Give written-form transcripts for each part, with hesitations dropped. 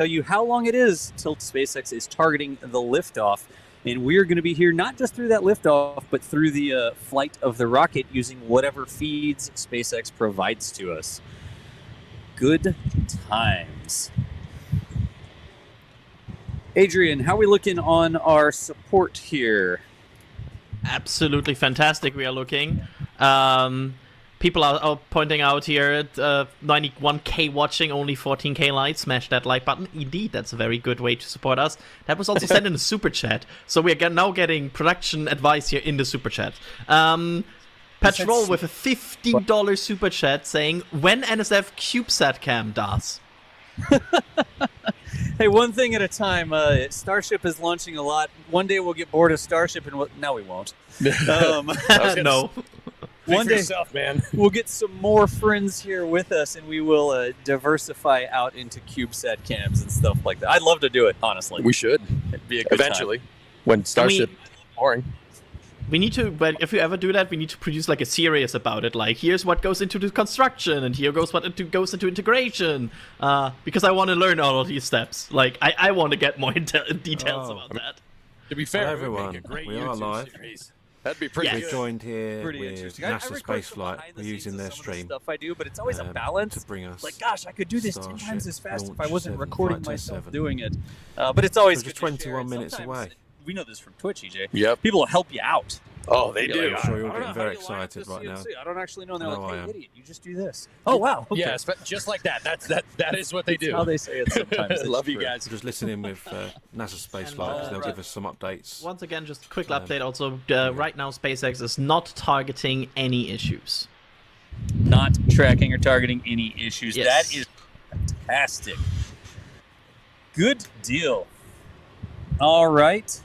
tell you how long it is till SpaceX is targeting the liftoff. And we're going to be here not just through that liftoff, but through the flight of the rocket using whatever feeds SpaceX provides to us. Good times. Adrian, how are we looking on our support here? Absolutely fantastic we are looking. People are pointing out here at 91k watching, only 14k likes. Smash that like button. Indeed, that's a very good way to support us. That was also sent in a super chat. So we are now getting production advice here in the super chat. Patrol with a $15 super chat saying, when NSF CubeSat cam does. Hey, one thing at a time. Starship is launching a lot. One day we'll get bored of Starship, and no, we won't. No. One day, yourself, man. We'll get some more friends here with us, and we will diversify out into CubeSat cams and stuff like that. I'd love to do it, honestly. We should. It'd be a good eventually time. When Starship is boring. We need to, but if you ever do that, we need to produce like a series about it. Like, here's what goes into the construction, and here goes what goes into integration. Because I want to learn all of these steps. Like, I want to get more details about that. To be fair, hello everyone, we are YouTube live. Series. That'd be pretty Yes. good. We're joined here Pretty with interesting. NASA record Space from Flight. behind the We're scenes using of their some of the stream stuff I do, but it's always a balance. to bring us. Like, gosh, I could do this 10 Starship times as fast if I Launch wasn't 7 recording Flight Test myself 7. doing it. But it's always We're just good to share 21 it. minutes Sometimes away. We know this from Twitch, EJ. Yep. People will help you out. Oh, they You're do. like, I'm sure you're I don't getting know, very how do you line up excited the right now. CNC? I don't actually know. And they're I know like, I hey, am. idiot, you just do this. Oh, wow. Okay. Yes, but just like that. That is what they do. That's how they say it sometimes. Love you It's true. guys. We're just listening with NASA Space And, Flight, 'cause they'll right. give us some updates. Once again, just a quick update also. Right now, SpaceX is not targeting any issues. Not tracking or targeting any issues. Yes. That is fantastic. Good deal. All right.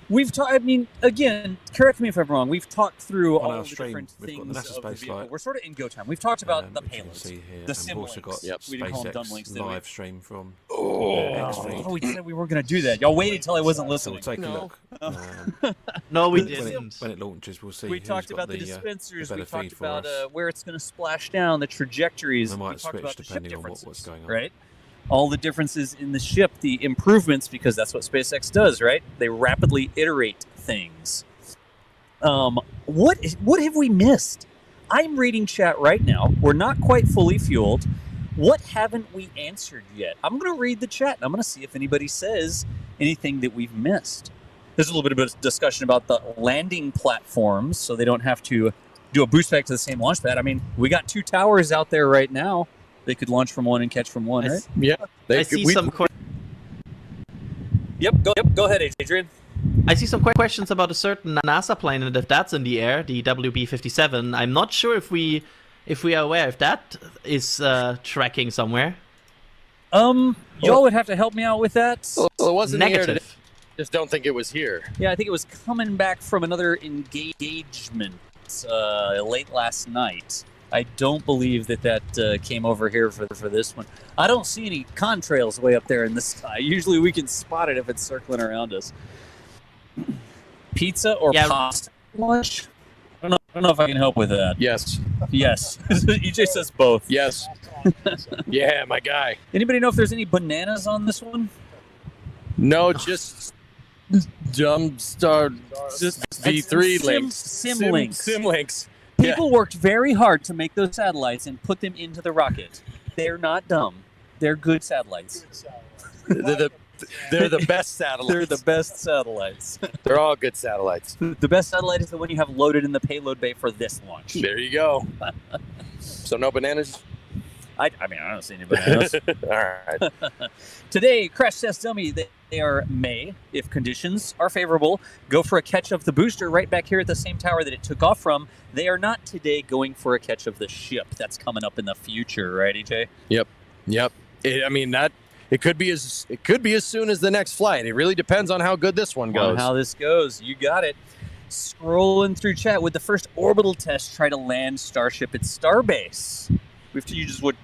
We've talked. I mean, again, correct me if I'm wrong. We've talked through On all our of the stream, different we've got things the NASA of the Space vehicle. Flight. We're sort of in go time. We've talked about the which you can payloads, see here. the And we've sim also got links. We didn't call them dumb links, SpaceX did we? live stream from Oh. X-Stream. Oh, we said we were going to do that. Y'all waited till I wasn't So we'll listening. take a No. look. No, we when, didn't. when it launches, we'll see We who's talked got about the the dispensers. better We talked feed for about us. where it's going to splash down, the trajectories. We might talked switch about the ship depending on what's differences, going on. right? All the differences in the ship, the improvements, because that's what SpaceX does, right? They rapidly iterate things. What have we missed? I'm reading chat right now. We're not quite fully fueled. What haven't we answered yet? I'm going to read the chat. I'm going to see if anybody says anything that we've missed. There's a little bit of discussion about the landing platforms, so they don't have to do a boost back to the same launch pad. I mean, we got 2 towers out there right now. They could launch from one and catch from one, right? Yeah. I see some. Yep. Go ahead, Adrian. I see some questions about a certain NASA plane, and if that's in the air, the WB-57. I'm not sure if we are aware if that is tracking somewhere. Y'all would have to help me out with that. Well, it wasn't here today. Negative. Just don't think it was here. Yeah, I think it was coming back from another engagement late last night. I don't believe that came over here for this one. I don't see any contrails way up there in the sky. Usually we can spot it if it's circling around us. Pizza or pasta lunch? I don't know if I can help with that. Yes. Yes. EJ says both. Yes. Yeah, my guy. Anybody know if there's any bananas on this one? No, just Jumpstart. Just V3 links. Sim links. Sim links. People worked very hard to make those satellites and put them into the rocket. They're not dumb. They're good satellites. They're the best satellites. They're the best satellites. They're all good satellites. The best satellite is the one you have loaded in the payload bay for this launch. There you go. So no bananas? I mean, I don't see any bananas. All right. Today, Crash Test Dummy, they may, if conditions are favorable, go for a catch of the booster right back here at the same tower that it took off from. They are not today going for a catch of the ship. That's coming up in the future, right, EJ? Yep. It could be as soon as the next flight. It really depends on how good this one goes. On how this goes. You got it. Scrolling through chat with the first orbital test, try to land Starship at Starbase.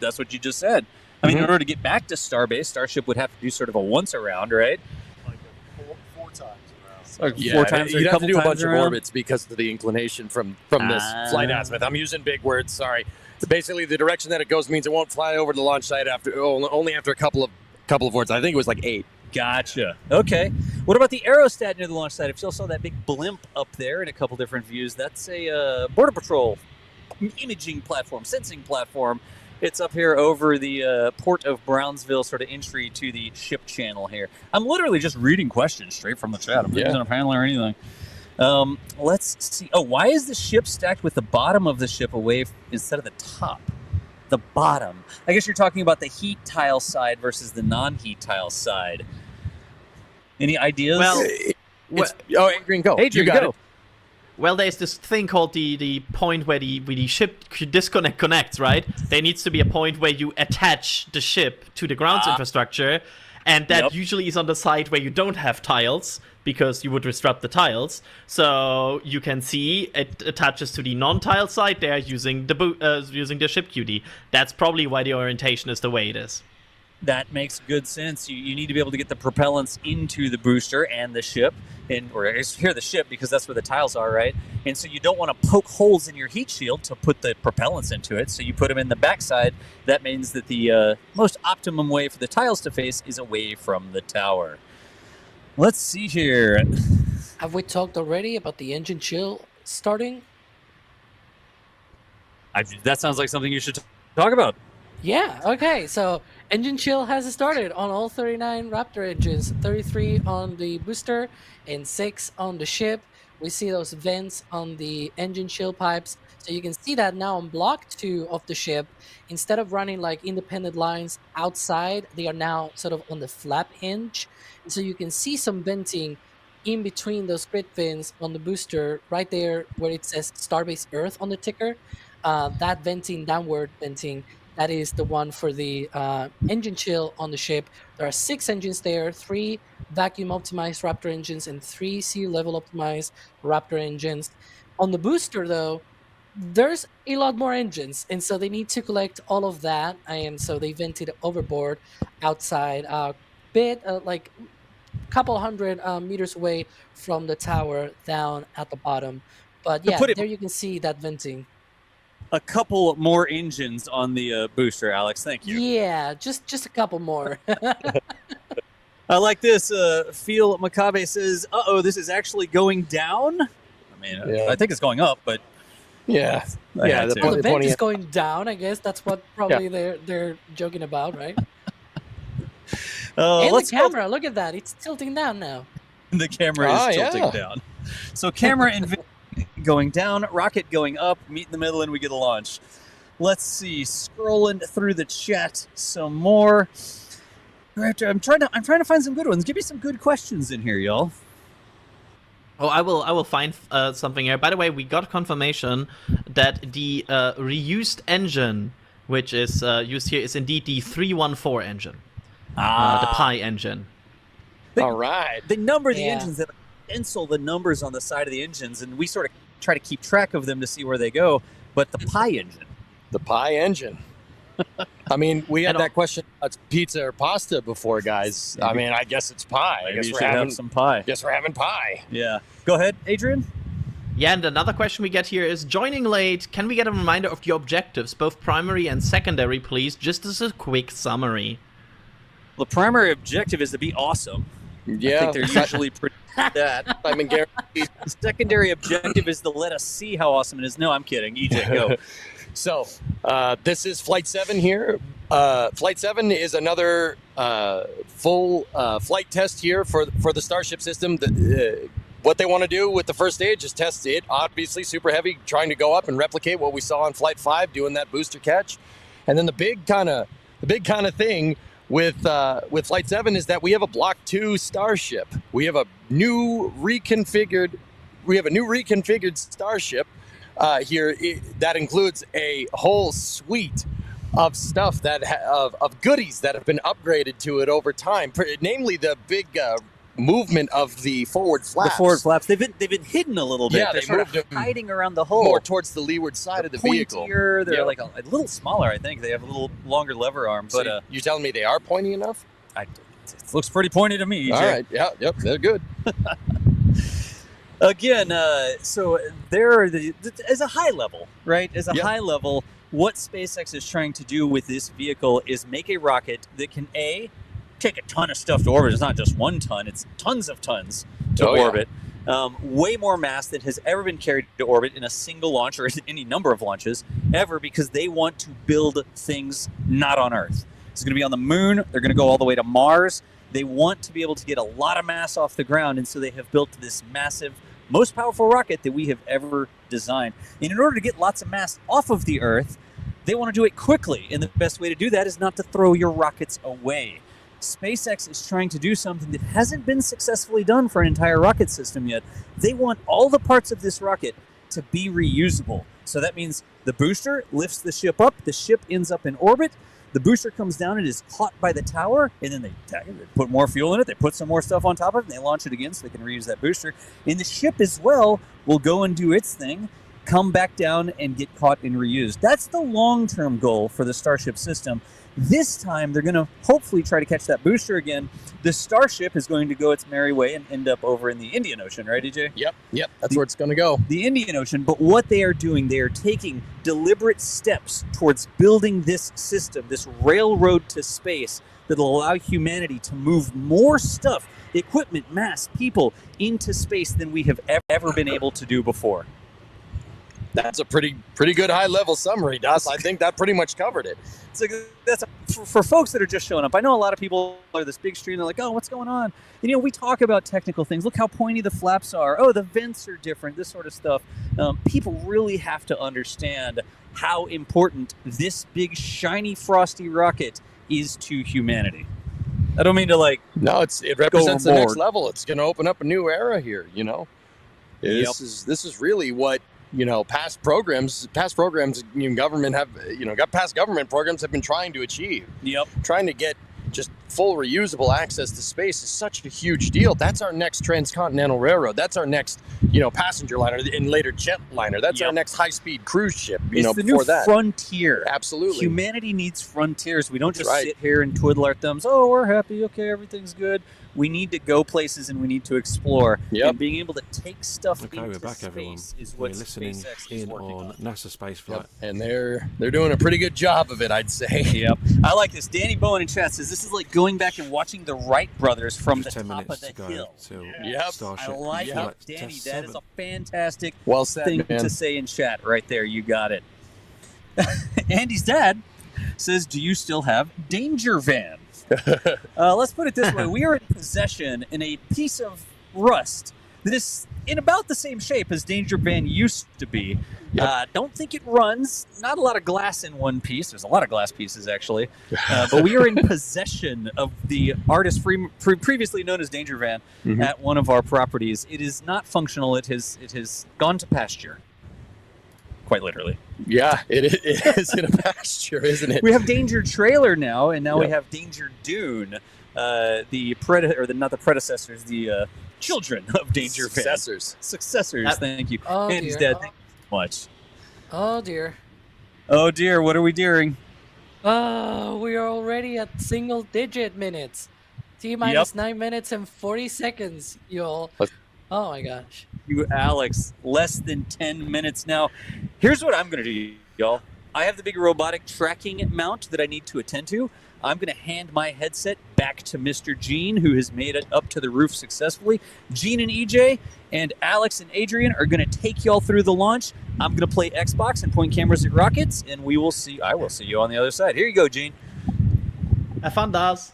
That's what you just said. I mean, in order to get back to Starbase, Starship would have to do sort of a once around, right? Like four times around. Like Yeah, 4 times or you'd a have to couple do a times bunch around? of orbits because of the inclination from this flight azimuth. I'm using big words, sorry. So basically, the direction that it goes means it won't fly over the launch site only after a couple couple of words. I think it was like 8. Gotcha. Okay. What about the aerostat near the launch site? If you all saw that big blimp up there in a couple different views, that's a Border Patrol imaging platform, sensing platform. It's up here over the port of Brownsville, sort of entry to the ship channel here. I'm literally just reading questions straight from the chat. I'm not using a panel or anything. Let's see. Oh, why is the ship stacked with the bottom of the ship away instead of the top? The bottom. I guess you're talking about the heat tile side versus the non-heat tile side. Any ideas? Well, Adrian, go. Adrian, you got go. it. Well, there's this thing called the point where the ship disconnect connects, right? There needs to be a point where you attach the ship to the ground infrastructure, and that usually is on the side where you don't have tiles, because you would disrupt the tiles. So you can see it attaches to the non-tile side there using the ship QD. That's probably why the orientation is the way it is. That makes good sense. You need to be able to get the propellants into the booster and the ship, or I guess here the ship, because that's where the tiles are, right? And so you don't want to poke holes in your heat shield to put the propellants into it. So you put them in the backside. That means that the most optimum way for the tiles to face is away from the tower. Let's see here. Have we talked already about the engine chill starting? That sounds like something you should talk about. Yeah, okay. So engine chill has started on all 39 Raptor engines, 33 on the booster and 6 on the ship. We see those vents on the engine chill pipes. So you can see that now on block 2 of the ship, instead of running like independent lines outside, they are now sort of on the flap hinge. And so you can see some venting in between those grid fins on the booster, right there where it says Starbase Earth on the ticker. That venting, downward venting, that is the one for the engine chill on the ship. There are 6 engines there, 3 vacuum optimized Raptor engines and 3 sea level optimized Raptor engines. On the booster though, there's a lot more engines, and so they need to collect all of that, and so they vented overboard outside a bit, like a couple hundred meters away from the tower down at the bottom. But yeah, there you can see that venting. A couple more engines on the booster, Alex. Thank you. Yeah, just a couple more. I like this. Phil Makabe says, "Uh-oh, this is actually going down." I mean, I think it's going up, but yeah, the vent is going down. I guess that's what probably they're joking about, right? And the camera, look at that. It's tilting down now. The camera is tilting down. So camera and going down, rocket going up, meet in the middle, and we get a launch. Let's see, scrolling through the chat some more. I'm trying to find some good ones. Give me some good questions in here, y'all. Oh, I will find something here. By the way, we got confirmation that the reused engine, which is used here, is indeed the 314 engine, the Pi engine. All right. They number the engines, that pencil the numbers on the side of the engines, and we sort of try to keep track of them to see where they go. But the Pi engine. The Pi engine. I mean, we had that question about pizza or pasta before, guys. Maybe. I mean, I guess it's pie. I guess we're having some pie. Guess we're having pie. Yeah. Go ahead, Adrian. Yeah, and another question we get here is, joining late, can we get a reminder of the objectives, both primary and secondary, please? Just as a quick summary. The primary objective is to be awesome. Yeah. I think they're usually pretty that. I mean, guaranteed. The secondary objective is to let us see how awesome it is. No, I'm kidding. EJ, go. So, this is Flight 7 here. Flight 7 is another full flight test here for the Starship system. What they want to do with the first stage is test it, obviously super heavy, trying to go up and replicate what we saw on Flight 5, doing that booster catch. And then the big kind of thing with Flight 7 is that we have a Block 2 Starship. We have a new reconfigured Starship here. That includes a whole suite of stuff of goodies that have been upgraded to it over time, namely the big movement of the forward flaps. The forward flaps, they've been hidden a little bit. Yeah, they're they sort moved of them hiding around the hull, more towards the leeward side of the vehicle. They're like a little smaller. I think they have a little longer lever arm. But so you're telling me they are pointy enough? It looks pretty pointy to me, EJ. All right. Yeah. Yep. They're good. Again, so there as a high level, right? As a high level, what SpaceX is trying to do with this vehicle is make a rocket that can take a ton of stuff to orbit. It's not just 1 ton; it's tons of tons to orbit. Way more mass than has ever been carried to orbit in a single launch or any number of launches ever, because they want to build things not on Earth. It's going to be on the moon. They're going to go all the way to Mars. They want to be able to get a lot of mass off the ground, and so they have built this massive, most powerful rocket that we have ever designed. And in order to get lots of mass off of the Earth, they want to do it quickly, and the best way to do that is not to throw your rockets away. SpaceX is trying to do something that hasn't been successfully done for an entire rocket system yet. They want all the parts of this rocket to be reusable. So that means the booster lifts the ship up, the ship ends up in orbit, the booster comes down and is caught by the tower, and then they tag it, they put more fuel in it, they put some more stuff on top of it, and they launch it again so they can reuse that booster. And the ship as well will go and do its thing, come back down and get caught and reused. That's the long-term goal for the Starship system. This time, they're going to hopefully try to catch that booster again. The Starship is going to go its merry way and end up over in the Indian Ocean, right, EJ? Yep. That's where it's going to go. The Indian Ocean. But what they are doing, they are taking deliberate steps towards building this system, this railroad to space that will allow humanity to move more stuff, equipment, mass, people into space than we have ever been able to do before. That's a pretty good high-level summary, Das. I think that pretty much covered it. So for folks that are just showing up, I know a lot of people are this big stream. They're like, "Oh, what's going on?" And we talk about technical things. Look how pointy the flaps are. Oh, the vents are different. This sort of stuff. People really have to understand how important this big, shiny, frosty rocket is to humanity. I don't mean to No, it represents the next level. It's going to open up a new era here. This is really what. Past programs, government past government programs have been trying to achieve. Yep. Trying to get just full reusable access to space is such a huge deal. That's our next transcontinental railroad. That's our next, passenger liner and later jetliner. That's our next high-speed cruise ship. It's the new frontier. Absolutely. Humanity needs frontiers. We don't just sit here and twiddle our thumbs. Oh, we're happy. Okay, everything's good. We need to go places and we need to explore. Yep. And being able to take stuff into we're back, space everyone. is what We're listening SpaceX in is working on NASA Space Flight. Yep. And they're doing a pretty good job of it, I'd say. Yep. I like this. Danny Bowen in chat says this is like going back and watching the Wright brothers from Just the 10 top minutes of to the go hill. till Yep. Starship I like Flight it, Danny. Test That is 7. a fantastic Well said, thing man. to say in chat right there. You got it. Andy's dad says, "Do you still have Danger Van?" Let's put it this way. We are in possession in a piece of rust that is in about the same shape as Danger Van used to be. Don't think it runs. Not a lot of glass in one piece. There's a lot of glass pieces, actually. But we are in possession of the artist previously known as Danger Van at one of our properties. It is not functional. It has gone to pasture. Quite literally. Yeah, it is in a pasture, isn't it? We have Danger Trailer now, and now we have Danger Dune. The predecessors, the children of Danger Van. Successors. Thank you. Oh, Andy's dear. dead. Thank you so much. Oh dear. Oh dear, what are we doing? We are already at single-digit minutes. T-minus 9 minutes and 40 seconds, y'all. Oh my gosh. You, Alex, less than 10 minutes now. Here's what I'm going to do, y'all. I have the big robotic tracking mount that I need to attend to. I'm going to hand my headset back to Mr. Gene, who has made it up to the roof successfully. Gene and EJ and Alex and Adrian are going to take y'all through the launch. I'm going to play Xbox and point cameras at rockets, and I will see you on the other side. Here you go, Gene. Have fun, Daz.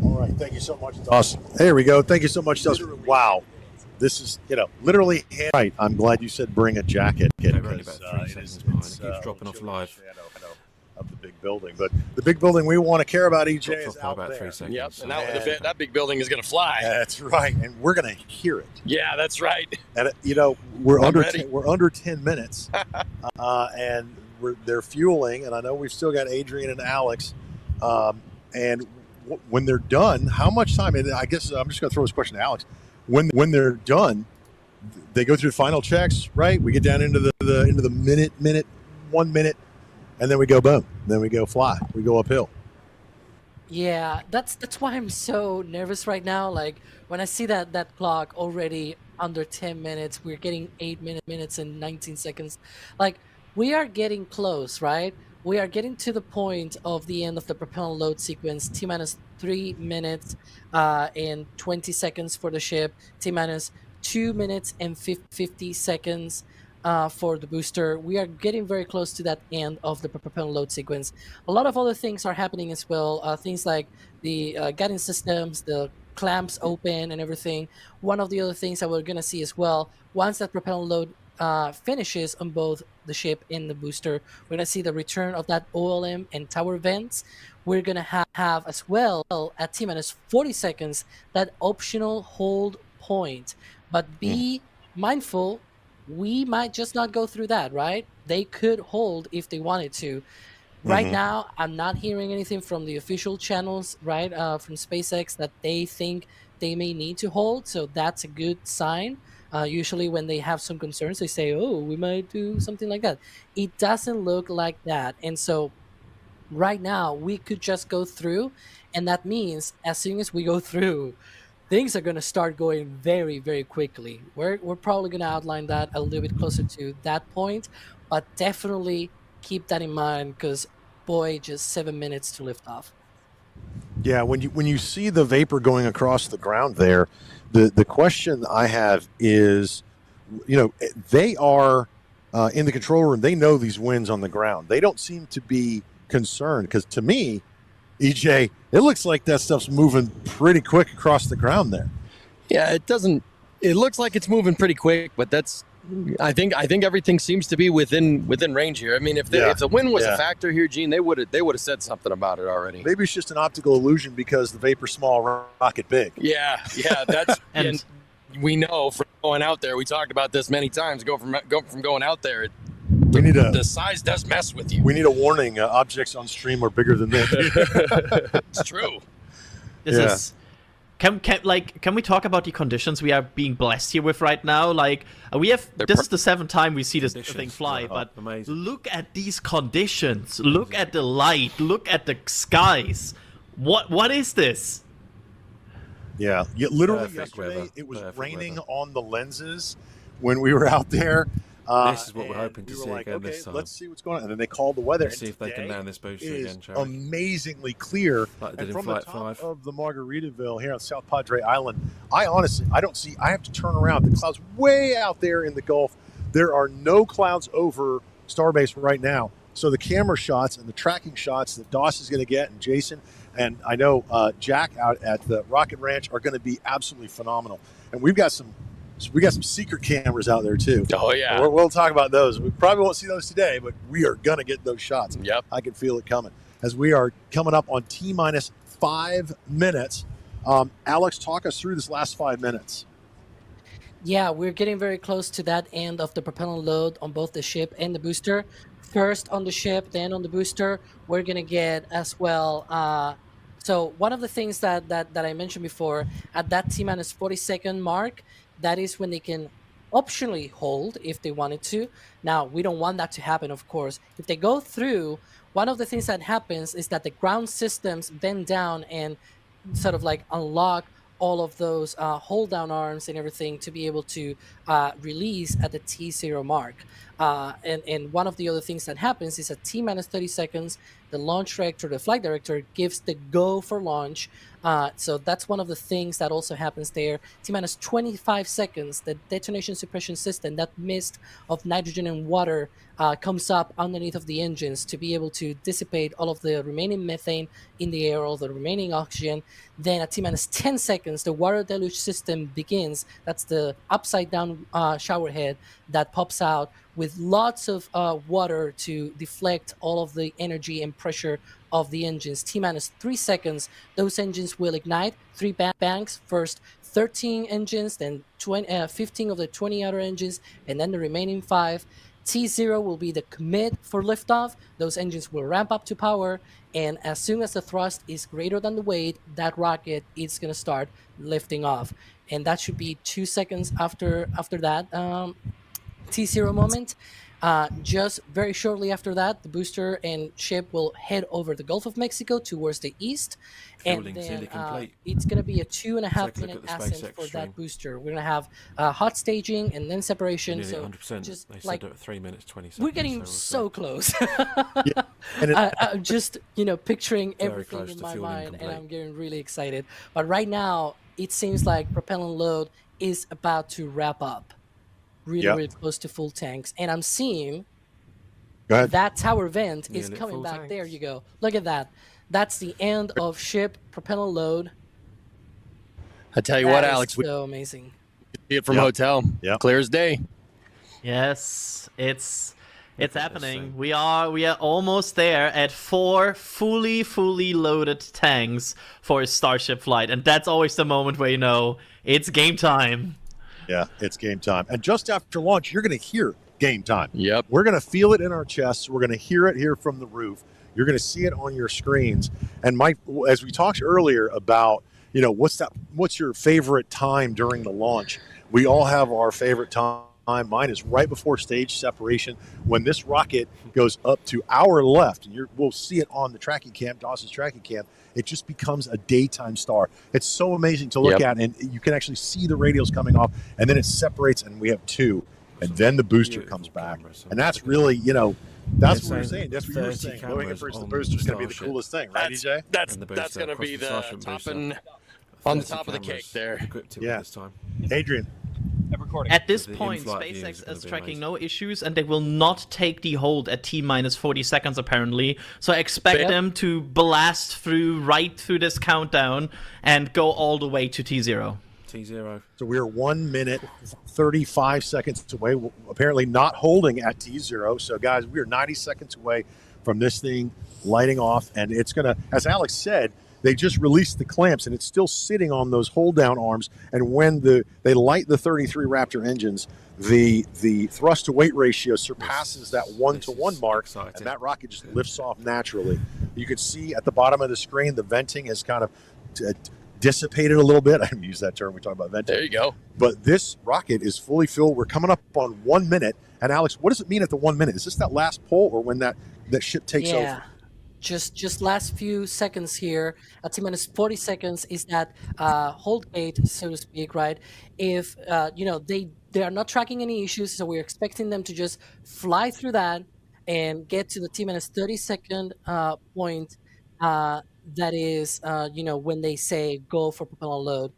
All right, thank you so much, Dawson. There we go. Thank you so much, Dawson. Wow. This is, literally right. I'm glad you said bring a jacket. Okay, we're only about 3 seconds behind. It keeps dropping off live. I know, of the big building. But the big building we want to care about, EJ, Drops is off by out about there. 3 seconds. Yep, so- and that big building is going to fly. That's right. And we're going to hear it. Yeah, that's right. And, we're I'm under ready. we're under 10 minutes. And they're fueling. And I know we've still got Adrian and Alex. And when they're done, how much time? And I guess I'm just going to throw this question to Alex. When they're done, they go through final checks, right? We get down into the minute, 1 minute, and then we go boom. Then we go fly. We go uphill. Yeah, that's why I'm so nervous right now. Like when I see that clock already under 10 minutes, we're getting 8 minutes and 19 seconds. Like we are getting close, right? we are getting to the point of the end of the propellant load sequence. T minus 3 minutes and 20 seconds for the ship. T minus 2 minutes and 50 seconds for the booster. We are getting very close to that end of the propellant load sequence. A lot of other things are happening as well. Things like the guidance systems, the clamps open and everything. One of the other things that we're going to see as well, once that propellant load finishes on both the ship and the booster, we're going to see the return of that OLM and tower vents. We're going to have as well at T minus 40 seconds that optional hold point. But be mindful, we might just not go through that, right? They could hold if they wanted to. Right now, I'm not hearing anything from the official channels, right, from SpaceX that they think they may need to hold. So that's a good sign. Usually, when they have some concerns, they say, "Oh, we might do something like that." It doesn't look like that, and so right now we could just go through, and that means as soon as we go through, things are going to start going very, very quickly. We're probably going to outline that a little bit closer to that point, but definitely keep that in mind because, boy, just 7 minutes to lift off. Yeah, when you see the vapor going across the ground there, the question I have is, they are in the control room. They know these winds on the ground. They don't seem to be concerned because to me, EJ, it looks like that stuff's moving pretty quick across the ground there. Yeah, it doesn't. It looks like it's moving pretty quick, but that's. I think everything seems to be within range here. I mean, if the wind was a factor here, Gene, they would have said something about it already. Maybe it's just an optical illusion because the vapor's small, rocket big. Yeah, that's and we know from going out there. We talked about this many times. Go from going out there. The size does mess with you. We need a warning. Objects on stream are bigger than this. It's true. This is. Can we talk about the conditions we are being blessed here with right now? Like this is the 7th time we see this thing fly, but amazing. Look at these conditions. Look at the light. Look at the skies. What is this? Yeah, literally Perfect yesterday weather. it was Perfect raining weather. on the lenses when we were out there. This is what we're hoping to we were see like, again okay, this time. let's see what's going on. And then they called the weather. Let's see if they can land this booster is again, shall we? amazingly clear. Like they And did in from the Flight top 5. of the Margaritaville here on South Padre Island, I don't see. I have to turn around. The clouds way out there in the Gulf. There are no clouds over Starbase right now. So the camera shots and the tracking shots that Doss is going to get, and Jason, and I know Jack out at the Rocket Ranch are going to be absolutely phenomenal. And we got some secret cameras out there too. Oh yeah, we'll talk about those. We probably won't see those today, but we are gonna get those shots. Yep, I can feel it coming as we are coming up on T minus 5 minutes. Alex, talk us through this last 5 minutes. Yeah, we're getting very close to that end of the propellant load on both the ship and the booster. First on the ship, then on the booster. We're gonna get as well. So one of the things that I mentioned before, at that T minus 40-second mark, that is when they can optionally hold if they wanted to. Now, we don't want that to happen, of course. If they go through, one of the things that happens is that the ground systems bend down and sort of like unlock all of those hold down arms and everything to be able to release at the T0 mark. And one of the other things that happens is at T minus 30 seconds, the launch director, the flight director, gives the go for launch. So that's one of the things that also happens there. T minus 25 seconds, the detonation suppression system, that mist of nitrogen and water comes up underneath of the engines to be able to dissipate all of the remaining methane in the air, all the remaining oxygen. Then at T minus 10 seconds, the water deluge system begins. That's the upside down shower head that pops out with lots of water to deflect all of the energy and pressure of the engines. T minus 3 seconds, those engines will ignite. 3 banks, first 13 engines, then 15 of the 20 outer engines, and then the remaining 5. T0 will be the commit for liftoff. Those engines will ramp up to power, and as soon as the thrust is greater than the weight, that rocket is going to start lifting off. And that should be 2 seconds after that T0 moment. Just very shortly after that, the booster and ship will head over the Gulf of Mexico towards the east, Fueling's and nearly then complete. it's going to be a 2.5 Take a look minute at the ascent SpaceX for stream. that booster. We're going to have hot staging and then separation. Nearly So 100%. just They like said at 3 minutes 20 seconds. we're getting we'll so see. close. And I'm just picturing Very everything close in to my fueling mind, and complete. I'm getting really excited. But right now, it seems like propellant load is about to wrap up, really, Yep. really close to full tanks, and I'm seeing Go ahead. that tower vent is Nearly at coming full back. There tanks. you go. Look at that. That's the end of ship propellant load. I tell you That what, is Alex, we so amazing. see it from Yep. hotel. Yep. Clear as day. Yes, it's Look at this happening. thing. We are almost there at 4 fully loaded tanks for a Starship flight, and that's always the moment where you know it's game time. Yeah, it's game time. And just after launch, you're going to hear game time. Yep. We're going to feel it in our chests. We're going to hear it here from the roof. You're going to see it on your screens. And Mike, as we talked earlier about, what's your favorite time during the launch? We all have our favorite time. Mine is right before stage separation when this rocket goes up to our left. And we'll see it on the tracking cam, Dawson's tracking cam. It just becomes a daytime star. It's so amazing to look Yep. at, and you can actually see the radials coming off, and then it separates, and we have two, and then the booster Beautiful comes back, cameras. and that's really, that's They're what we're saying saying. That's what you were 30 saying. Going in cameras first, the on booster is going to be the Starship. coolest thing, right, EJ? That's And the that's booster, going to across be the the Starship topping booster. on the 30 top of the cake cameras there. equipped it Yeah. with this time. Adrian, I'm recording. At this The point, in-flight view SpaceX is gonna is be tracking amazing. no issues, and they will not take the hold at T-minus 40 seconds, apparently. So I expect Yep. them to blast right through this countdown and go all the way to T0. T0. so we are 1 minute 35 seconds away. We're apparently not holding at T0. So guys, we are 90 seconds away from this thing lighting off, and it's going to, as Alex said, they just released the clamps, and it's still sitting on those hold down arms. And when they light the 33 Raptor engines, the thrust to weight ratio surpasses that 1-to-1 is mark, exciting. and that rocket just lifts off naturally. You can see at the bottom of the screen the venting has kind of dissipated a little bit. I didn't use that term. We talk about venting. There you go. But this rocket is fully filled. We're coming up on 1 minute. And Alex, what does it mean at the 1 minute? Is this that last pull, or when that ship takes over? Just last few seconds here. At T-minus 40 seconds is that hold gate, so to speak, right? If they are not tracking any issues, so we're expecting them to just fly through that and get to the T-minus 30-second point. That is, when they say go for propellant load.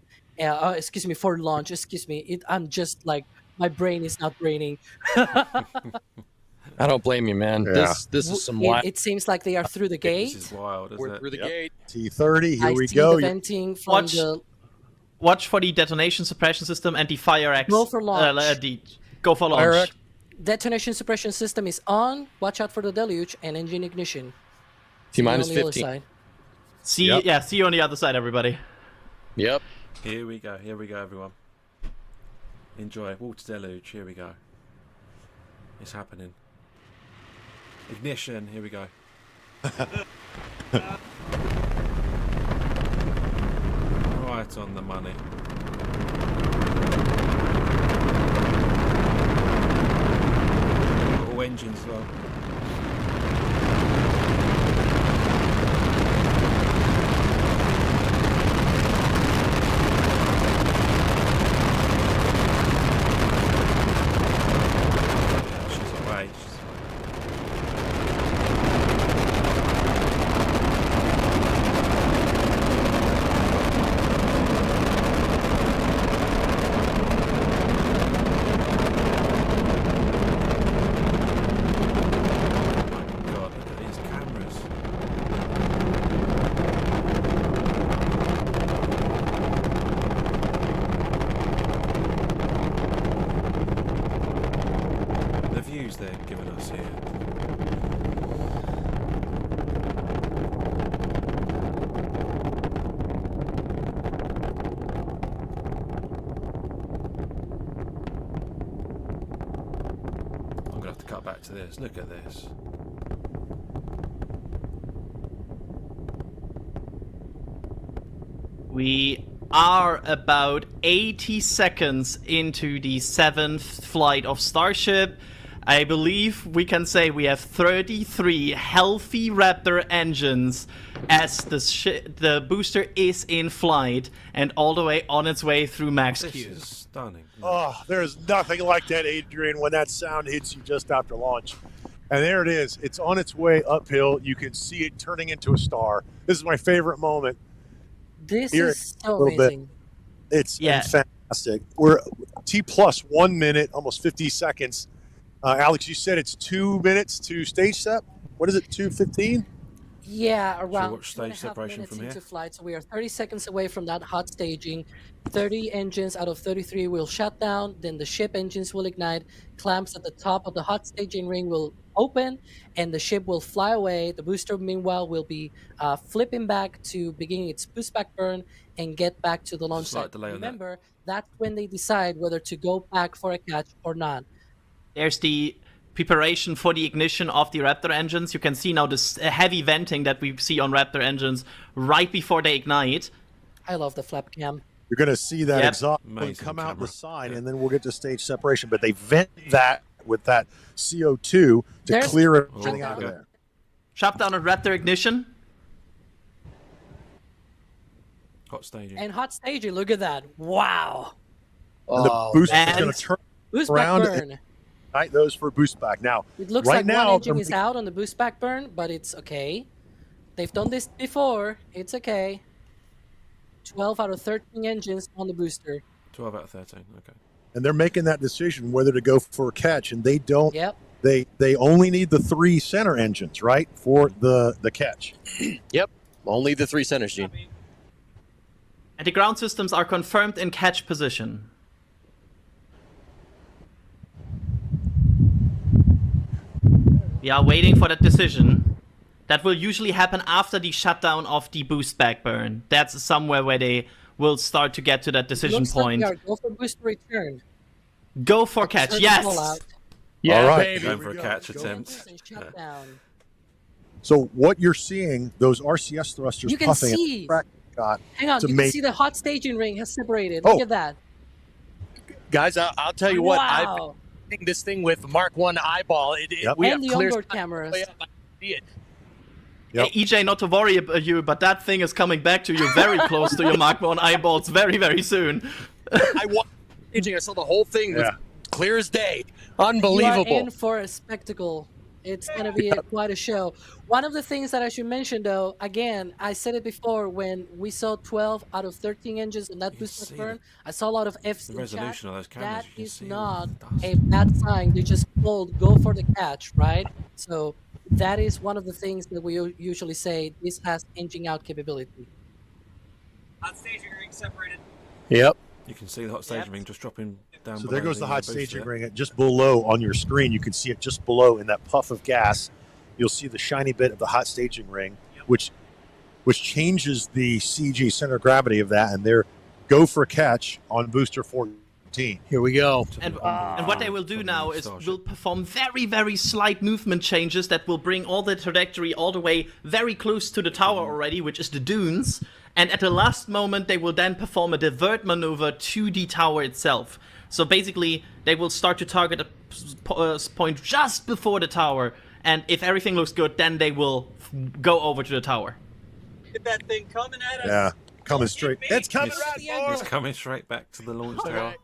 Excuse me, for launch. Excuse me. I'm just like, my brain is not braining. I don't blame you, man. Yeah. This is some wild. It seems like they are through the This is gate. wild, isn't We're it? through the Yep. gate. T30, here I we see go. the venting from Watch- the Watch for the detonation suppression system and the fire X. Go for launch. Go for Fire launch. X. detonation suppression system is on. Watch out for the deluge and engine ignition. T-minus On the other 15. side. See Yep. see you on the other side, everybody. Yep. Here we go, everyone. Enjoy. Water deluge, here we go. It's happening. Ignition, here we go. Right on the money. All engines low. She's away. God, look at these cameras. The views they're giving us here. I'm gonna have to cut back to this. Look at this. We are about 80 seconds into the 7th flight of Starship. I believe we can say we have 33 healthy Raptor engines as the booster is in flight and all the way on its way through max This Q. is stunning. Oh, there's nothing like that, Adrian, when that sound hits you just after launch. And there it is. It's on its way uphill. You can see it turning into a star. This is my favorite moment. This Here, is so little bit. amazing. It's Yeah. fantastic. We're T plus 1 minute, almost 50 seconds. Alex, you said it's 2 minutes to stage set. What is it, 2:15? Yeah, around watch 2.5 stage separation minutes from into here? flight, so we are 30 seconds away from that hot staging. 30 engines out of 33 will shut down, then the ship engines will ignite, clamps at the top of the hot staging ring will open, and the ship will fly away. The booster, meanwhile, will be flipping back to beginning its boost back burn and get back to the launch Slight site. delay on that. Remember, that's when they decide whether to go back for a catch or not. There's the preparation for the ignition of the Raptor engines. You can see now this heavy venting that we see on Raptor engines right before they ignite. I love the flap cam. You're going to see that Yep. exhaust Amazing come out the camera. side, Yeah. and then we'll get to stage separation. But they vent that with that CO2 to There's- clear Oh, everything out of okay. there. Shut down on Raptor ignition. Hot staging. And hot staging, look at that. Wow. And the Oh, booster is and- going to turn Boost Around back it- burn. ignite those for boost back. Now, It looks right like now, one engine they're is making- out on the boost back burn, but it's okay. They've done this before. It's okay. 12 out of 13 engines on the booster. 12 out of 13. Okay. and they're making that decision whether to go for a catch, and they don't. Yep. They only need the 3 center engines, right, for the catch. only the 3 centers, Gene. And the ground systems are confirmed in catch position. We are waiting for that decision. That will usually happen after the shutdown of the boost back burn. That's somewhere where they will start to get to that decision Looks point. like we are go for booster return. Go for catch, Turn the yes! ball out. Yeah, All right. baby. Going we for a go. catch Go. attempt. And shut down. So what you're seeing, those RCS thrusters You can puffing, see. got Hang on, It's you can amazing. see the hot staging ring has separated. Oh. Look at that. Guys, I'll tell you what. I've Wow. been doing this thing with Mark 1 eyeball. Yep. We And have the clear onboard sight cameras. way up. I can see it. Yep. Hey, EJ, not to worry about you, but that thing is coming back to you very close to your Mark 1 eyeballs very, very soon. I watched staging. I saw the whole thing. It was Yeah. clear as day. You are Unbelievable. in for a spectacle. It's going to be quite a show. One of the things that I should mention, though, again, I said it before when we saw 12 out of 13 engines on that You boost see burn. I saw a lot of F's The in chat. resolution of those cameras. That you can is see not all the a dust. bad sign. They just pulled go for the catch, right? So that is one of the things that we usually say this has engine out capability. Hot staging ring separated. Yep. You can see the hot staging ring just dropping down. So there below goes the hot booster. staging ring just below on your screen. You can see it just below in that puff of gas. You'll see the shiny bit of the hot staging ring, which changes the CG center of gravity of that, and they're go for a catch on booster 14. Here we go. To the And onboard what they from will do the now is Starship. will perform very, very slight movement changes that will bring all the trajectory all the way very close to the tower already, which is the dunes. And at the last moment, they will then perform a divert maneuver to the tower itself. So basically, they will start to target a point just before the tower. And if everything looks good, then they will go over to the tower. Get that thing coming at us. Yeah, coming straight. hit me. It's coming It's- right for It's us. coming straight back to the launch tower.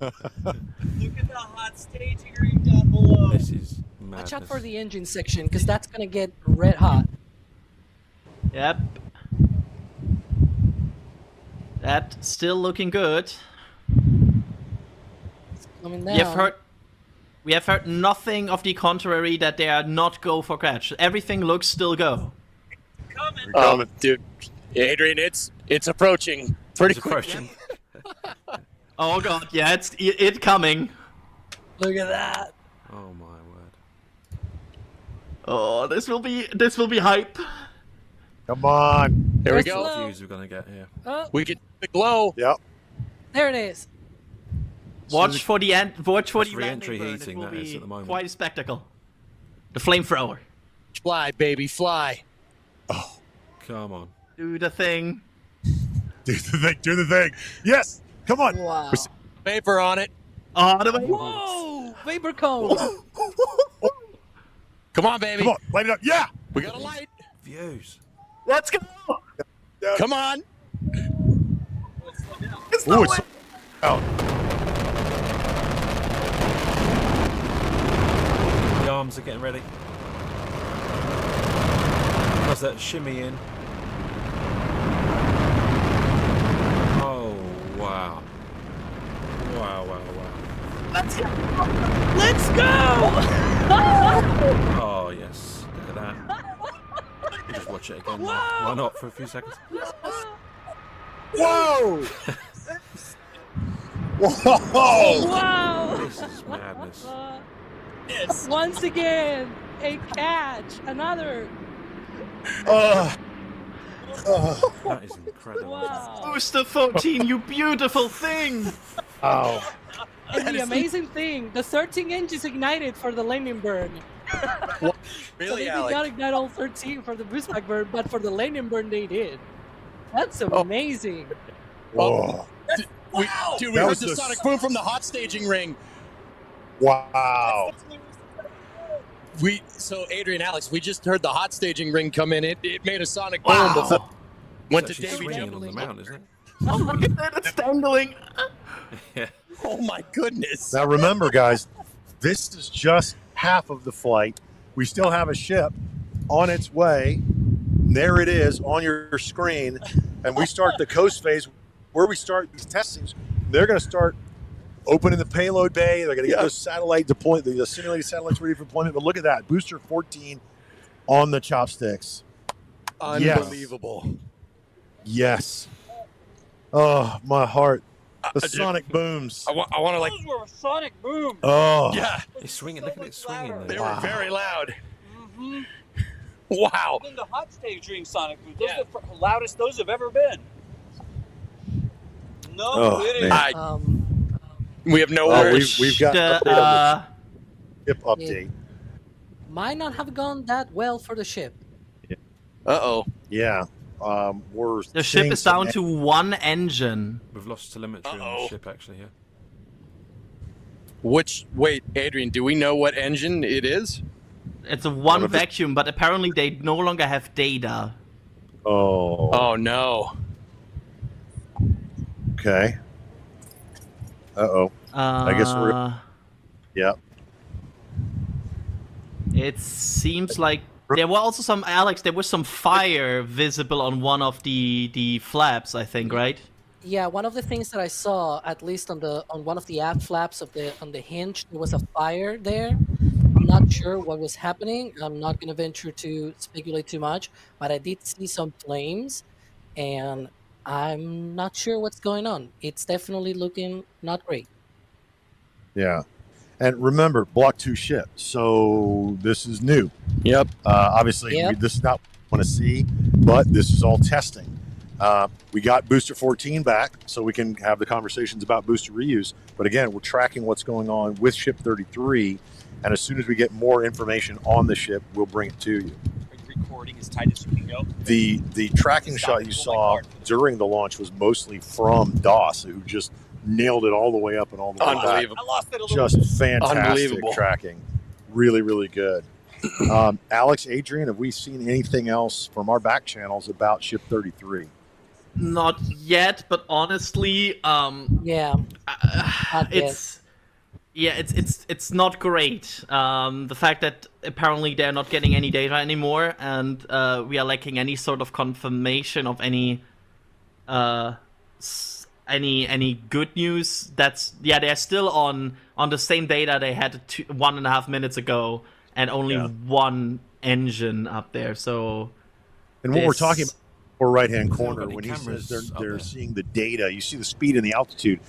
Look at the hot staging ring down below. This is madness. Watch out for the engine section because that's going to get red hot. Yep. That's still looking good. It's coming down. We have heard nothing of the contrary that they are not go for catch. Everything looks still go. Coming. We're coming. Dude, Adrian, it's approaching pretty It's quick. approaching. Oh god, yeah, it's it coming. Look at that. Oh my word. Oh, this will be hype. Come on. There we There's go. slow. Views we're gonna get here. Oh, We get the glow. Yep. there it is. Watch for the end. Watch for That's the re-entry landing burn. heating, It will that is, be at the moment. quite a spectacle. The flamethrower. Fly, baby, fly. Come on. Do the thing. Do the thing. Do the thing. Yes. Come on. Wow. Vapor on it. Oh, the way. Whoa! vapor cone. Come on, baby. Come on, light it up. Yeah. We got a light. Views. Let's go. Come on. Ooh, it's out. The arms are getting ready. How's that shimmy in? Oh, wow. Wow. Let's go. Let's go. Oh, yes. Look at that. We'll just watch it again. Why not for a few seconds? Whoa! Whoa! Wow! This is madness. Yes. Once again, a catch. Another. Uh, That is incredible. Wow. Booster 14, you beautiful thing! wow. And the amazing thing, the 13 engines ignited for the landing burn. So Really, they did Alex? not ignite all 13 for the boost back burn, but for the landing burn they did. That's amazing. Whoa. We That heard was the the sonic boom from the hot staging ring. Wow. So Adrian, Alex, we just heard the hot staging ring come in. It made a sonic boom before went to It's actually Davy swinging on Jones. the mount, isn't it? Oh, look at that, it's dangling! Yeah. Oh my goodness! Now remember, guys, this is just half of the flight. We still have a ship on its way. There it is on your screen. And we start the coast phase where we start these testings. They're going to start opening the payload bay. They're going to get those satellite deployment, the simulated satellites ready for deployment. But look at that, booster 14 on the chopsticks. Unbelievable. Yes. Oh, my heart. The sonic booms. I want to like. Those were sonic booms. Oh, Yeah, It's swinging. Look at it swinging they there. were very loud. Mm-hmm. Wow. Then the hot stage ring sonic booms. Those Yeah. are the loudest those have ever been. No Oh, kidding. man. We have no Oh, words. we've got The, update on the ship update. Might not have gone that well for the ship. Uh-oh. Yeah. We're the ship seeing is down some- to one engine. We've lost telemetry on Uh-oh. the ship, actually, yeah. Wait, Adrian, do we know what engine it is? It's a one of the- vacuum, but apparently they no longer have data. Oh. Oh, no. Okay. Uh-oh. I guess we're- Uh, Yeah. It seems like there were also some there was some fire visible on one of the flaps, I think, right? Yeah, one of the things that I saw, at least on one of the aft flaps on the hinge, there was a fire there. I'm not sure what was happening. I'm not going to venture to speculate too much, but I did see some flames, and I'm not sure what's going on. It's definitely looking not great. Yeah. And remember, Block 2 ship. So this is new. Yep. Obviously, Yep. this is not what we want to see, but this is all testing. We got Booster 14 back, so we can have the conversations about booster reuse. But again, we're tracking what's going on with Ship 33, and as soon as we get more information on the ship, we'll bring it to you. Recording as tight as you can go. The tracking shot you saw during the launch was mostly from DOS, who just nailed it all the way up and all the way back. Unbelievable. I lost it a little Just bit. fantastic Unbelievable. tracking. Really, really good. Alex, Adrian, have we seen anything else from our back channels about Ship 33? Not yet, but honestly, Yeah, Not yet. it's not great. The fact that apparently they're not getting any data anymore, and we are lacking any sort of confirmation of any good news. They're still on the same data they had 1.5 minutes ago, and only one engine up there. So, And what we're this- talking about or right-hand They've corner, got the when he cameras says up they're there. seeing the data, you see the speed and the altitude,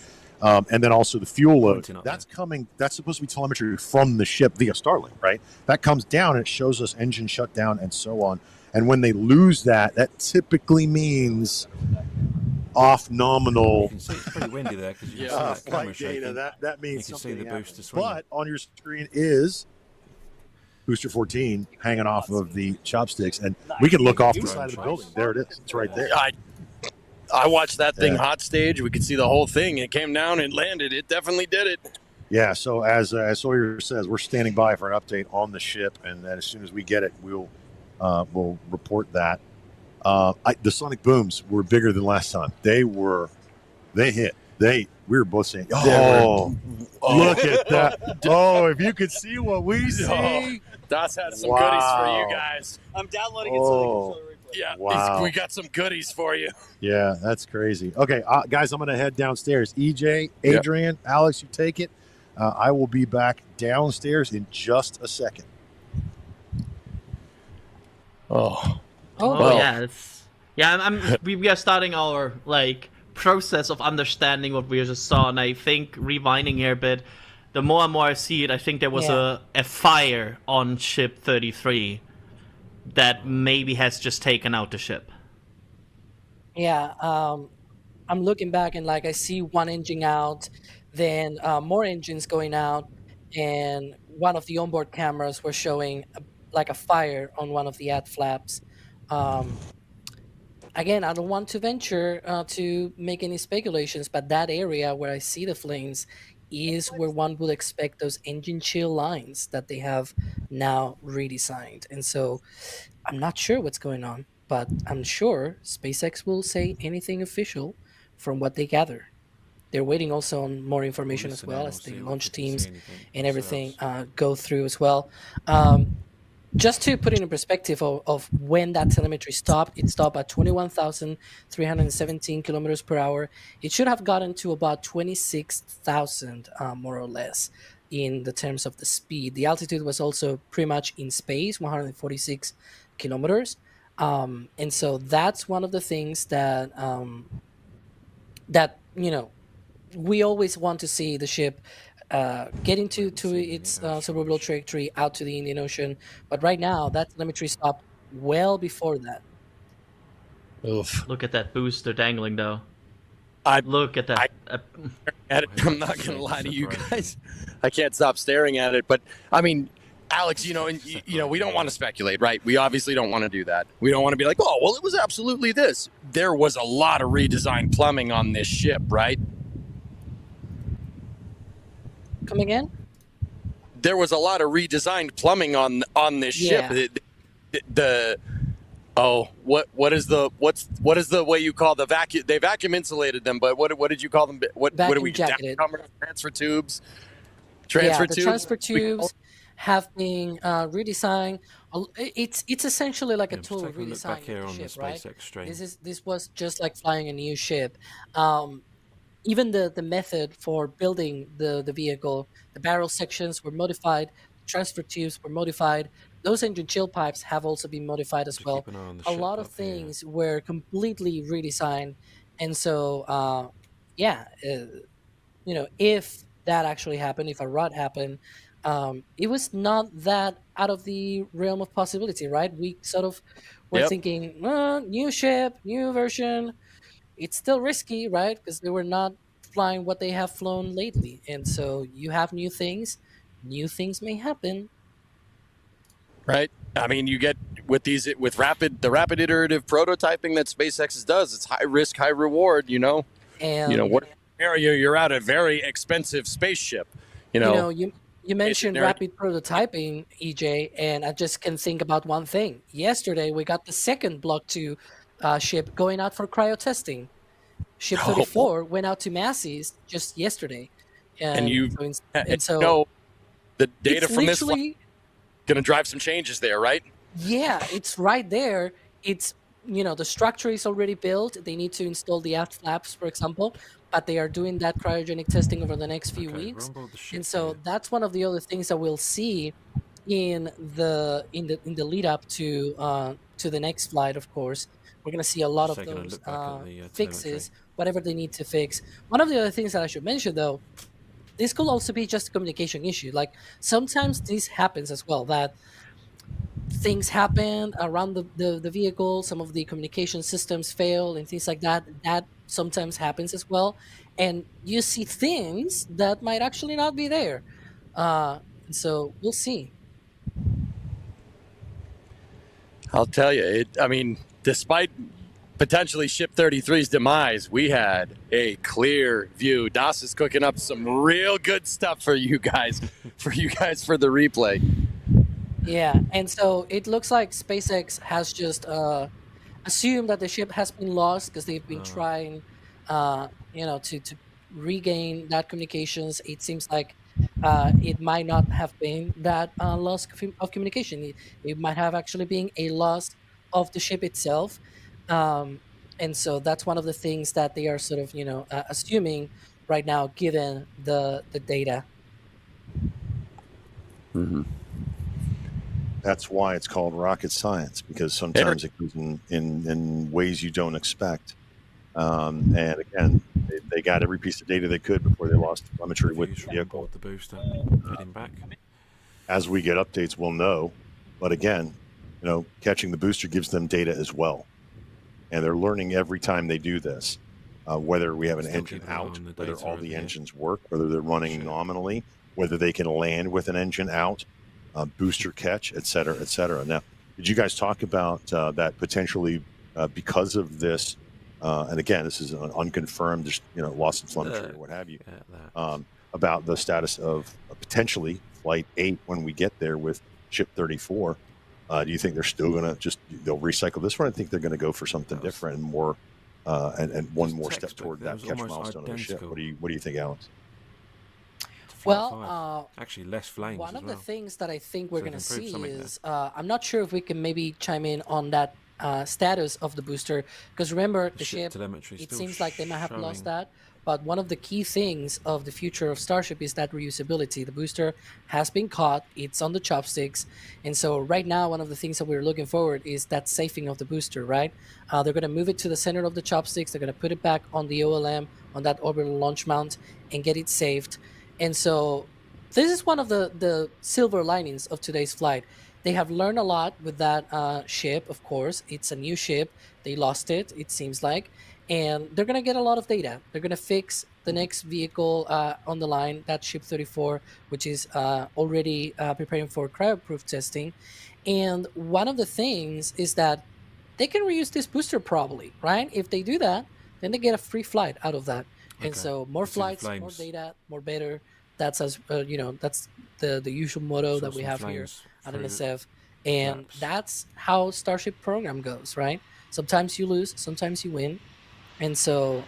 and then also the fuel load. Pointing up That's coming. That's supposed to be telemetry from the ship via Starlink, right? That comes down and it shows us engine shutdown and so on. And when they lose that, that typically means off You nominal can see it's pretty windy there because you can see that camera flight shaking. data. That You means can see something the happened. booster swinging. But on your screen is Booster 14 hanging off of the chopsticks, and we can look off the side of the building. There it is. It's right there. I watched that thing Yeah. hot stage. We could see the whole thing. It came down and landed. It definitely did it. Yeah. So as Sawyer says, we're standing by for an update on the ship, and then as soon as we get it, we'll report that. The sonic booms were bigger than last time. They hit. We were both saying, "Oh, look at that! Oh, if you could see what we see." Das has some Wow. goodies for you guys. I'm downloading it so they can Oh. show the replay. Yeah, Wow. we got some goodies for you. Yeah, that's crazy. Okay, guys, I'm going to head downstairs. EJ, Yep. Adrian, Alex, you take it. I will be back downstairs in just a second. Oh, Oh, Well- yeah, we are starting our process of understanding what we just saw, and I think rewinding here a bit, the more and more I see it, I think there was Yeah. a fire on ship 33 that maybe has just taken out the ship. yeah. I'm looking back and I see one engine out, then more engines going out, and one of the onboard cameras were showing a fire on one of the aft flaps. Again, I don't want to venture to make any speculations, but that area where I see the flames is where one would expect those engine chill lines that they have now redesigned. And so I'm not sure what's going on, but I'm sure SpaceX will say anything official from what they gather. They're waiting also on more information as well as the launch teams and everything go through as well. Just to put it in perspective of when that telemetry stopped, it stopped at 21,317 kilometers per hour. It should have gotten to about 26,000, more or less, in the terms of the speed. The altitude was also pretty much in space, 146 kilometers. And so that's one of the things that we always want to see the ship get into its suborbital trajectory out to the Indian Ocean. But right now, that telemetry stopped well before that. oof. Look at that booster dangling, though. I- Look at that. I'm not gonna lie to you guys. I can't stop staring at it. But I mean, Alex, we don't want to speculate, right? We obviously don't want to do that. We don't want to be like, oh, well, it was absolutely this. There was a lot of redesigned plumbing on this ship, right? Come again? There was a lot of redesigned plumbing on this Yeah. ship. What is the way you call the vacuum? They vacuum insulated them, but what did you call them? What do Vacuum we jacketed. transfer tubes? Yeah, the transfer tubes have been redesigned. It's essentially like a total Take a look back redesign here of on the the ship, right? SpaceX stream. This was just like flying a new ship. Even the method for building the vehicle, the barrel sections were modified, transfer tubes were modified. Those engine chill pipes have also been modified as So well. keep an eye on the A ship lot of up here. things were completely redesigned, and so if that actually happened, if a rot happened, it was not that out of the realm of possibility, right? We sort of were Yep. thinking, new ship, new version. It's still risky, right? Because they were not flying what they have flown lately, and so you have new things may happen. Right. I mean, you get with rapid iterative prototyping that SpaceX does. It's high risk, high reward. And What area you're at a very expensive spaceship. you mentioned narrative. rapid prototyping, EJ, and I just can think about one thing. Yesterday, we got the second Block 2 ship going out for cryo testing. Ship Oh. 34 went out to Massey's just yesterday, And you- so the data it's from this flight literally going to drive some changes there, right? yeah, it's right there. It's the structure is already built. They need to install the aft flaps, for example, but they are doing that cryogenic testing over the next few Okay, we're weeks. on board the ship And so here. that's one of the other things that we'll see in the lead up to the next flight. Of course, we're going to see a lot Just of taking a those look back at the fixes, telemetry. whatever they need to fix. One of the other things that I should mention, though, this could also be just a communication issue. Like sometimes this happens as well, that things happen around the vehicle, some of the communication systems fail and things like that. That sometimes happens as well, and you see things that might actually not be there. And so we'll see. I'll tell you. I mean, despite potentially Ship 33's demise, we had a clear view. Das is cooking up some real good stuff for you guys, for the replay. Yeah, and so it looks like SpaceX has just assumed that the ship has been lost because they've been trying, to regain that communications. It seems like it might not have been that loss of communication. It might have actually been a loss of the ship itself. And so that's one of the things that they are sort of, assuming right now, given the data. That's why it's called rocket science, because sometimes it goes in ways you don't expect. And again, they got every piece of data they could before they lost telemetry with the vehicle. The booster, heading back. As we get updates, we'll know. But again, catching the booster gives them data as well. And they're learning every time they do this, whether we have an engine out, whether all the engines work, whether they're running nominally, whether they can land with an engine out, booster catch, et cetera, et cetera. Now, did you guys talk about that potentially because of this? And again, this is an unconfirmed, just loss in telemetry or what have you. About the status of potentially Flight 8 when we get there with Ship 34. Do you think they're still going to they'll recycle this one? I think they're going to go for something different and more, and one more step toward that catch milestone of the ship. What do you think, Alex? Well, actually less flames. One of the things that I think we're going to see is I'm not sure if we can maybe chime in on that status of the booster, because remember the ship, it seems like they might have lost that. But one of the key things of the future of Starship is that reusability. The booster has been caught, it's on the chopsticks, and so right now one of the things that we're looking forward is that safing of the booster, right? They're going to move it to the center of the chopsticks, they're going to put it back on the OLM, on that orbital launch mount, and get it saved. And so this is one of the silver linings of today's flight. They have learned a lot with that ship, of course. It's a new ship. They lost it, it seems like. And they're going to get a lot of data. They're going to fix the next vehicle on the line, that Ship 34, which is already preparing for cryoproof testing. And one of the things is that they can reuse this booster probably, right? If they do that, then they get a free flight out of that. And so more flights, more data, more better. That's that's the usual motto that we have here at NSF. And that's how Starship program goes, right? Sometimes you lose, sometimes you win. And so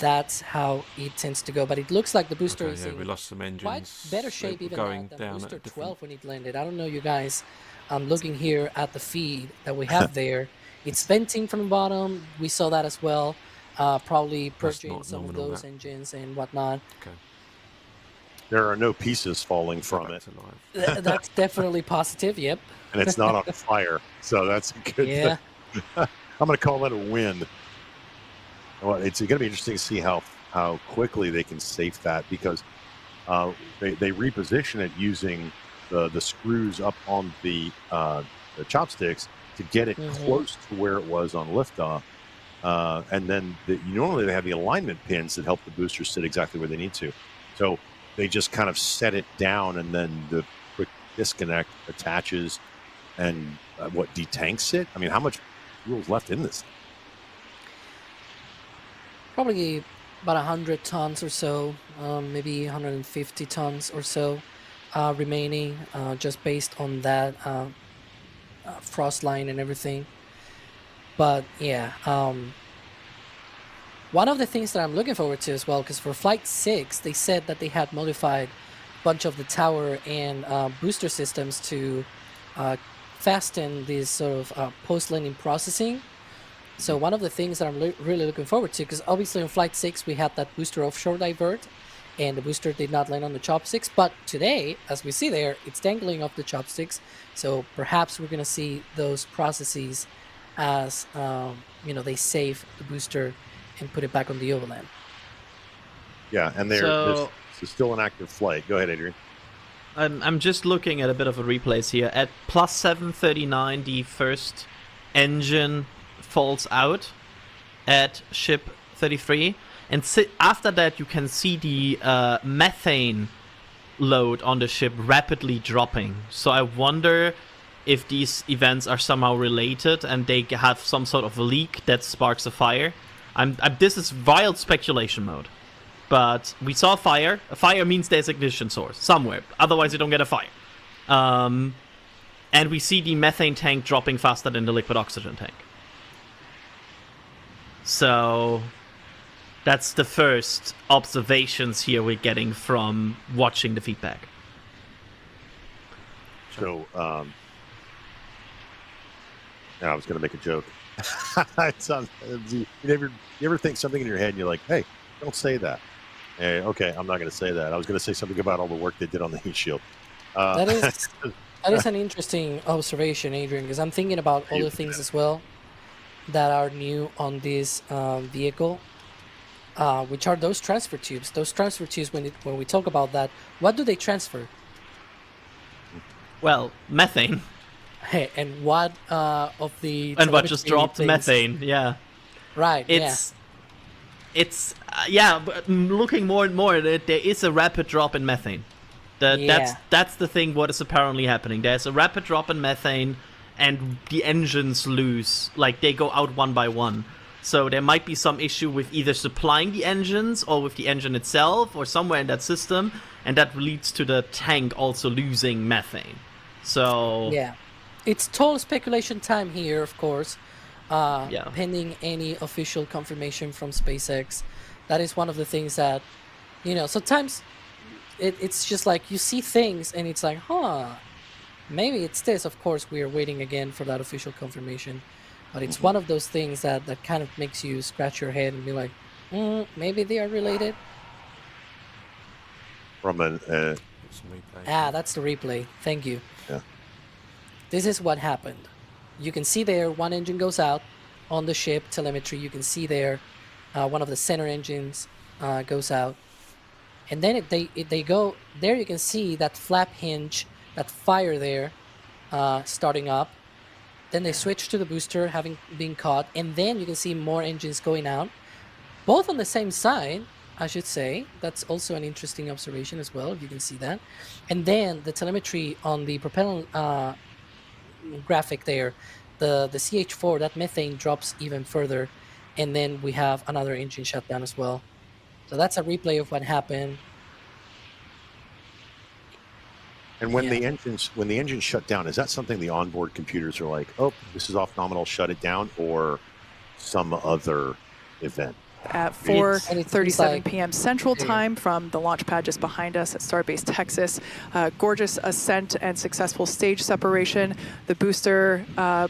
that's how it tends to go. But it looks like the booster is in we lost some engines. Quite better shape even going than down booster 12 when it landed. I don't know, you guys. I'm looking here at the feed that we have there. It's venting from the bottom. We saw that as well. Probably purging some of those engines and whatnot. Okay. There are no pieces falling from it. That's definitely positive, yep. And it's not on fire, so that's a good thing. I'm going to call that a win. Well, it's going to be interesting to see how quickly they can safe that, because they reposition it using the screws up on the chopsticks to get it close to where it was on liftoff. And then normally they have the alignment pins that help the boosters sit exactly where they need to. So they just kind of set it down, and then the quick disconnect attaches and detanks it. I mean, how much fuel is left in this? Probably about 100 tons or so, maybe 150 tons or so remaining, just based on that frost line and everything. But yeah, one of the things that I'm looking forward to as well, because for Flight 6, they said that they had modified a bunch of the tower and booster systems to fasten this sort of post-landing processing. So one of the things that I'm really looking forward to, because obviously on Flight 6 we had that booster offshore divert, and the booster did not land on the chopsticks. But today, as we see there, it's dangling off the chopsticks. So perhaps we're going to see those processes as they save the booster and put it back on the overland. Yeah, and this is still an active flight. Go ahead, Adrian. I'm just looking at a bit of a replays here. At plus 739, the first engine falls out at Ship 33, and after that you can see the methane load on the ship rapidly dropping. So I wonder if these events are somehow related and they have some sort of leak that sparks a fire. This is wild speculation mode. But we saw fire. A fire means there's ignition source somewhere. Otherwise, you don't get a fire. And we see the methane tank dropping faster than the liquid oxygen tank. So that's the first observations here we're getting from watching the feedback. So, I was going to make a joke. It sounds, you ever think something in your head and you're like, hey, don't say that. Okay, I'm not going to say that. I was going to say something about all the work they did on the heat shield. That is an interesting observation, Adrian, because I'm thinking about other things as well that are new on this vehicle, which are those transfer tubes. Those transfer tubes, when we talk about that, what do they transfer? Well, methane. Hey, and what of the And what just dropped things? methane, yeah. Right, It's but looking more and more, there is a rapid drop in methane. That's the thing. What is apparently happening? There's a rapid drop in methane, and the engines lose. Like they go out one by one. So there might be some issue with either supplying the engines or with the engine itself, or somewhere in that system, and that leads to the tank also losing methane. So yeah, it's total speculation time here, of course. Pending any official confirmation from SpaceX. That is one of the things that, sometimes it's just like you see things and it's like, maybe it's this. Of course, we are waiting again for that official confirmation. But it's one of those things that kind of makes you scratch your head and be like, maybe they are related. From that's the replay. Thank you. Yeah. This is what happened. You can see there one engine goes out on the ship telemetry. You can see there one of the center engines goes out, and then they go there. You can see that flap hinge, that fire there, starting up. Then they switch to the booster, having been caught, and then you can see more engines going out, both on the same side, I should say. That's also an interesting observation as well. You can see that, and then the telemetry on the propellant graphic there, the CH4, that methane drops even further, and then we have another engine shutdown as well. So that's a replay of what happened. And when the engines shut down, is that something the onboard computers are like, oh, this is off nominal, shut it down, or some other event? At 4:37 p.m. Central Time from the launch pad just behind us at Starbase Texas. Gorgeous ascent and successful stage separation. The booster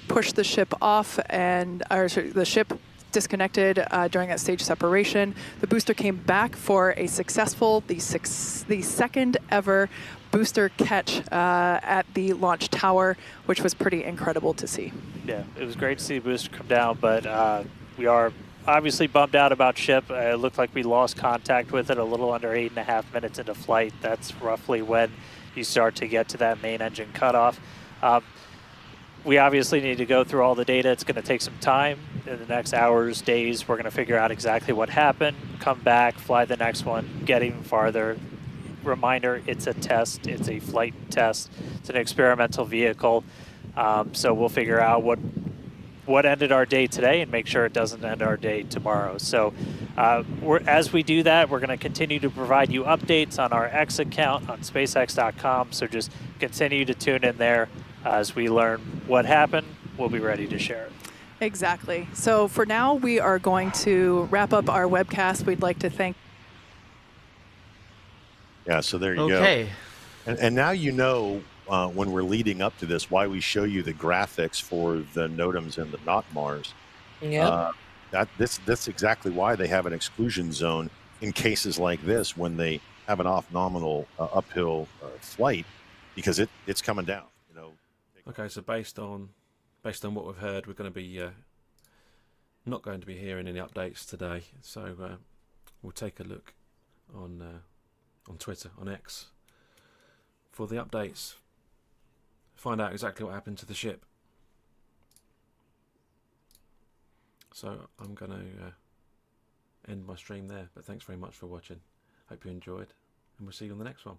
pushed the ship off, the ship disconnected during that stage separation. The booster came back for a successful, the second ever booster catch at the launch tower, which was pretty incredible to see. Yeah, it was great to see the booster come down, but we are obviously bummed out about ship. It looked like we lost contact with it a little under 8.5 minutes into flight. That's roughly when you start to get to that main engine cutoff. We obviously need to go through all the data. It's going to take some time. In the next hours, days, we're going to figure out exactly what happened, come back, fly the next one, get even farther. Reminder, it's a test. It's a flight test. It's an experimental vehicle. So we'll figure out what ended our day today and make sure it doesn't end our day tomorrow. So as we do that, we're going to continue to provide you updates on our X account on SpaceX.com. So just continue to tune in there. As we learn what happened, we'll be ready to share it. Exactly. So for now, we are going to wrap up our webcast. We'd like to thank... Yeah, so there you go. And now you know when we're leading up to this, why we show you the graphics for the NOTAMs and the NOTMARs. Yeah. That's exactly why they have an exclusion zone in cases like this when they have an off-nominal uphill flight, because it's coming down. Okay, so based on what we've heard, we're going to be not going to be hearing any updates today. So we'll take a look on Twitter, on X, for the updates. Find out exactly what happened to the ship. So I'm going to end my stream there. But thanks very much for watching. Hope you enjoyed, and we'll see you on the next one.